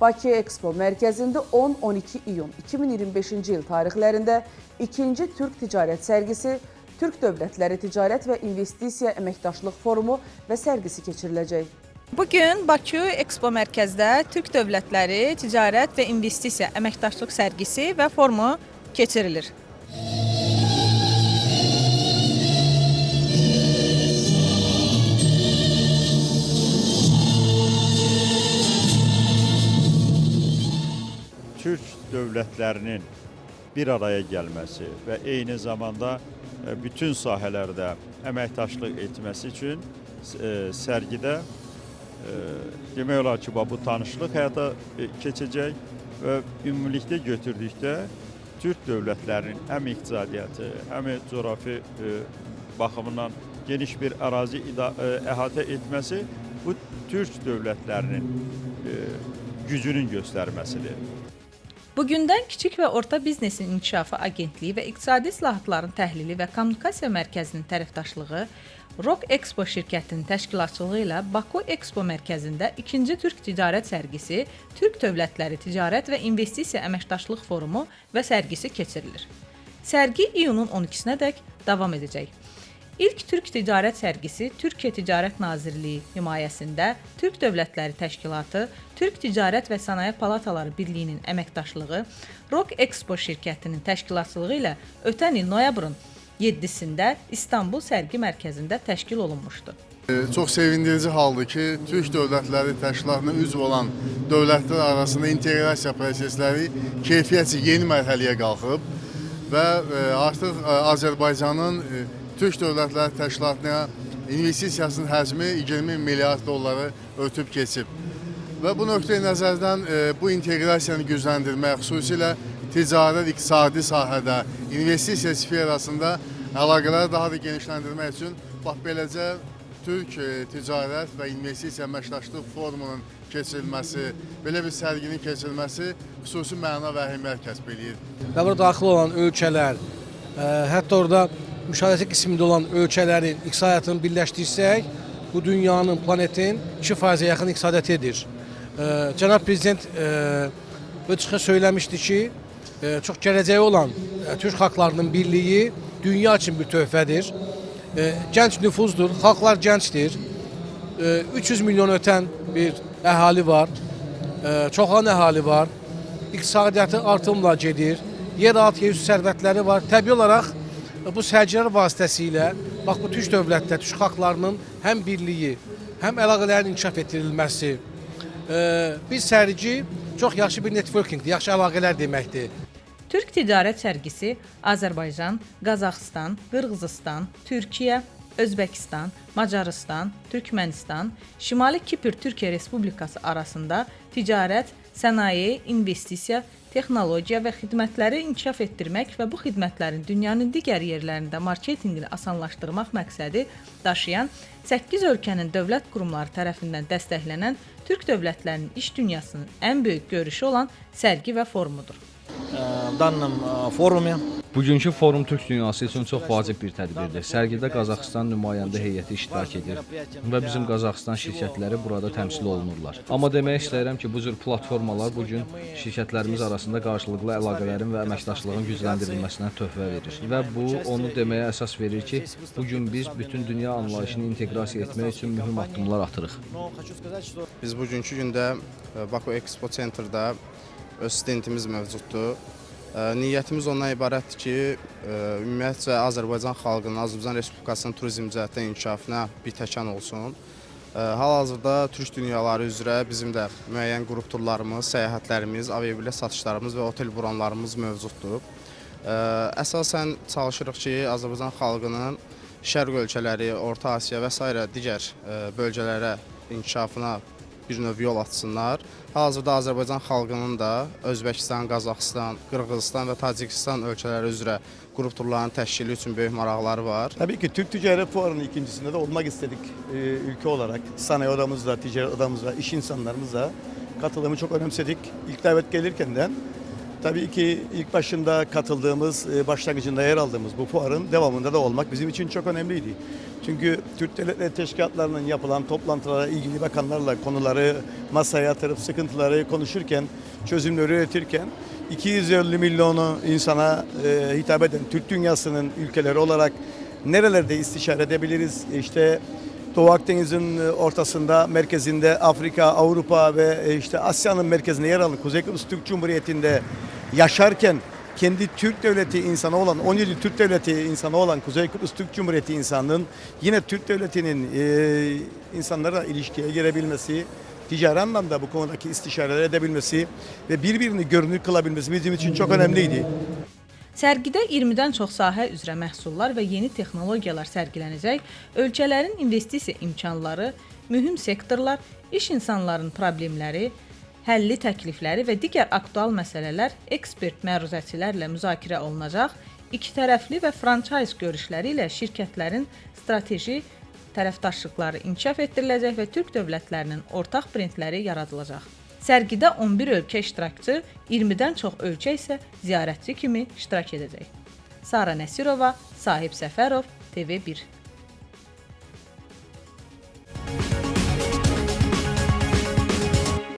Bakı Expo mərkəzində 10-12 iyun 2025-ci il tarixlərində 2-ci Türk Ticarət sərgisi, Türk Dövlətləri Ticarət və İnvestisiya Əməkdaşlıq Forumu və sərgisi keçiriləcək. Bugün Bakı Expo mərkəzdə Türk Dövlətləri Ticarət və İnvestisiya Əməkdaşlıq sərgisi və forumu keçirilir. Türk dövlətlərinin bir araya gəlməsi və eyni zamanda bütün sahələrdə əməkdaşlıq etməsi üçün sərgidə demək olar ki, bu tanışlıq həyata keçəcək və ümumilikdə götürdükdə Türk dövlətlərinin həm iqtisadiyyatı, həm coğrafi baxımından geniş bir ərazi əhatə etməsi bu Türk dövlətlərinin gücünün göstərməsidir. Bugündən Kiçik və Orta Biznesin İnkişafı Agentliyi və İqtisadi İslahatların Təhlili və Kommunikasiya Mərkəzinin tərəfdaşlığı Rock Expo şirkətinin təşkilatçılığı ilə Bakı Expo mərkəzində 2-ci Türk Ticarət sərgisi, Türk Dövlətləri Ticarət və İnvestisiya Əməkdaşlıq Forumu və sərgisi keçirilir. Sərgi iyunun 12-sinədək davam edəcək. İlk Türk Ticarət sərgisi Türkiyə Ticarət Nazirliyi himayəsində Türk Dövlətləri Təşkilatı, Türk Ticarət və Sənaye Palataları Birliyinin əməkdaşlığı, Rock Expo şirkətinin təşkilatçılığı ilə ötən il noyabrın 7-sində İstanbul Sərgi Mərkəzində təşkil olunmuşdu. Çox sevindirici haldır ki, Türk Dövlətləri Təşkilatına üzv olan dövlətlər arasında inteqrasiya prosesləri keyfiyyətcə yeni mərhələyə qalxıb və artıq Azərbaycanın Türk Dövlətləri Təşkilatına investisiyasının həcmi 20 milyard dolları ötüb keçib. Və bu nöqteyi nəzərdən bu inteqrasiyanı gücləndirmək, xüsusilə ticarət, iqtisadi sahədə, investisiya sferasında əlaqələri daha da genişləndirmək üçün beləcə Türk Ticarət və İnvestisiya Əməkdaşlıq Forumunun keçirilməsi, belə bir sərginin keçirilməsi xüsusi məna və əhəmiyyət kəsb edir. Və burada daxil olan ölkələr, hətta orada müşahidəsi qismində olan ölkələrin iqtisadiyyatını birləşdirsək, bu dünyanın, planetin 2%-ə yaxın iqtisadiyyətidir. Cənab Prezident çıxışda söyləmişdi ki, çox gələcəyi olan Türk xalqlarının birliyi dünya üçün bir töhfədir. Gənc nüfuzdur, xalqlar gəncdir. 300 milyon ötən bir əhali var, çoxan əhali var. İqtisadiyyatı artımla gedir, yeraltı yerüstü sərvətləri var. Təbii olaraq bu sərgilər vasitəsilə bu Türk dövlətləri, Türk xalqlarının həm birliyi, həm əlaqələrin inkişaf etdirilməsi, bir sərgi çox yaxşı bir networkingdir, yaxşı əlaqələr deməkdir. Türk Ticarət sərgisi Azərbaycan, Qazaxıstan, Qırğızıstan, Türkiyə, Özbəkistan, Macarıstan, Türkmənistan, Şimali Kipr Türkiyə Respublikası arasında ticarət, sənaye, investisiya, texnologiya və xidmətləri inkişaf etdirmək və bu xidmətlərin dünyanın digər yerlərində marketinqini asanlaşdırmaq məqsədi daşıyan 8 ölkənin dövlət qurumları tərəfindən dəstəklənən Türk dövlətlərinin iş dünyasının ən böyük görüşü olan sərgi və forumudur. Bugünkü forum Türk dünyası üçün çox vacib bir tədbirdir. Sərgidə Qazaxıstan nümayəndə heyəti iştirak edir və bizim Qazaxıstan şirkətləri burada təmsil olunurlar. Amma demək istəyirəm ki, bu cür platformalar bugün şirkətlərimiz arasında qarşılıqlı əlaqələrin və əməkdaşlığın gücləndirilməsinə töhfə verir. Və bu, onu deməyə əsas verir ki, bugün biz bütün dünya anlayışını inteqrasiya etmək üçün mühüm addımlar atırıq. Biz bugünkü gündə Bakı Expo Center'da öz stendimiz mövcuddur. Niyyətimiz ondan ibarətdir ki, ümumiyyətcə Azərbaycan xalqının, Azərbaycan Respublikasının turizm cəhətdən inkişafına bir təkan olsun. Hal-hazırda Türk dünyaları üzrə bizim də müəyyən qrup turlarımız, səyahətlərimiz, aviabilet satışlarımız və otel buranlarımız mövcuddur. Əsasən çalışırıq ki, Azərbaycan xalqının Şərq ölkələri, Orta Asiya və s. digər bölgələrə inkişafına bir növ yol açsınlar. Hal-hazırda Azərbaycan xalqının da Özbəkistan, Qazaxıstan, Qırğızıstan və Tacikistan ölkələri üzrə qrup turlarının təşkili üçün böyük maraqları var. Tabii ki Türk Ticaret Fuarı'nın ikincisinde de olmak istedik ülke olarak. Sanayi odamızla, ticaret odamızla, iş insanlarımızla katılımı çok önemsedik. İlk davet gelirken tabii ki ilk başında katıldığımız, başlangıcında yer aldığımız bu fuarın devamında da olmak bizim için çok önemliydi. Çünkü Türk Devletleri Teşkilatlarının yapılan toplantılara ilgili bakanlarla konuları masaya yatırıp sıkıntıları konuşurken, çözümleri üretirken 250 milyonu insana hitap eden Türk dünyasının ülkeleri olarak nerelerde istişare edebiliriz? İşte Doğu Akdeniz'in ortasında, merkezinde Afrika, Avrupa ve işte Asya'nın merkezinde yer alan Kuzey Kıbrıs Türk Cumhuriyeti'nde yaşarken kendi Türk devleti insanı olan, 17 Türk devleti insanı olan Kuzey Kıbrıs Türk Cumhuriyeti insanının yine Türk devletinin insanlarla ilişkiye girebilmesi, ticari anlamda bu konudaki istişareler edebilmesi ve birbirini görünür kılabilmesi bizim için çok önemliydi. Sərgidə 20-dən çox sahə üzrə məhsullar və yeni texnologiyalar sərgilənəcək, ölkələrin investisiya imkanları, mühüm sektorlar, iş insanlarının problemləri, həlli təklifləri və digər aktual məsələlər ekspert məruzəçilərlə müzakirə olunacaq, iki tərəfli və franchise görüşləri ilə şirkətlərin strateji tərəfdaşlıqları inkişaf etdiriləcək və Türk dövlətlərinin ortaq brendləri yaradılacaq. Sərgidə 11 ölkə iştirakçı, 20-dən çox ölkə isə ziyarətçi kimi iştirak edəcək. Sara Nəsirova, Sahib Səfərov, TV1.